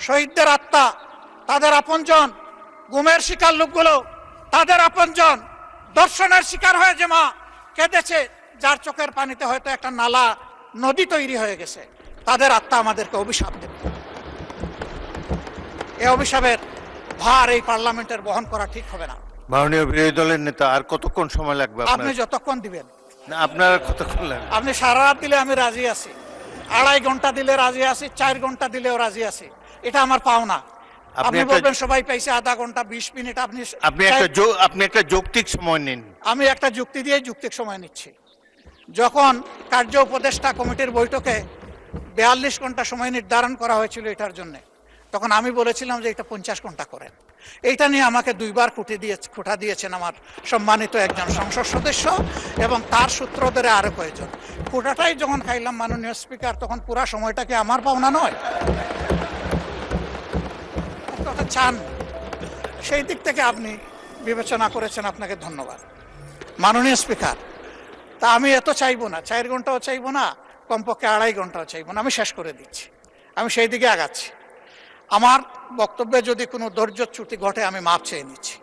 শহীদদের আত্মা, তাদের আপনজন, গুমের শিকার লোকগুলো তাদের আপনজন, দর্শনের শিকার হয়ে যে মা কেঁদেছে, যার চোখের পানিতে হয়তো একটা নালা নদী তৈরি হয়ে গেছে, তাদের আত্মা আমাদেরকে অভিশাপ দেবে। এই অভিশাপের ভার এই পার্লামেন্টের বহন করা ঠিক হবে না। মাননীয় বিরোধী দলের নেতা, আর কতক্ষণ সময় লাগবে? আপনি যতক্ষণ দিবেন। না, আপনার কতক্ষণ লাগবে? আপনি সারা রাত দিলে আমি রাজি আছি, 2.5 ঘন্টা দিলে রাজি আছি, 4 ঘন্টা দিলেও রাজি আছি। এটা আমার পাওনা। আপনি বলবেন সবাই পাইছে আধা ঘন্টা 20 মিনিট, আপনি একটা যৌক্তিক সময় নিন। আমি একটা যুক্তি দিয়ে যৌক্তিক সময় নিচ্ছি। যখন কার্য উপদেষ্টা কমিটির বৈঠকে 42 ঘন্টা সময় নির্ধারণ করা হয়েছিল এটার জন্য, তখন আমি বলেছিলাম যে এটা 50 ঘন্টা করেন। এইটা নিয়ে আমাকে 2 বার খোঁটা দিয়েছেন আমার সম্মানিত একজন সংসদ সদস্য এবং তার সূত্র ধরে আরো কয়েকজন। খোঁটাটাই যখন খাইলাম মাননীয় স্পিকার, তখন পুরা সময়টা কি আমার পাওনা নয়? চান সেই দিক থেকে আপনি বিবেচনা করেছেন, আপনাকে ধন্যবাদ মাননীয় স্পিকার। তা আমি এত চাইবো না, 4 ঘন্টাও চাইবো না, কমপক্ষে 2.5 ঘন্টাও চাইবো না। আমি শেষ করে দিচ্ছি, আমি সেই দিকে আগাচ্ছি। আমার বক্তব্যে যদি কোনো ধৈর্যচ্যুতি ঘটে আমি মাপ চেয়ে নিচ্ছি।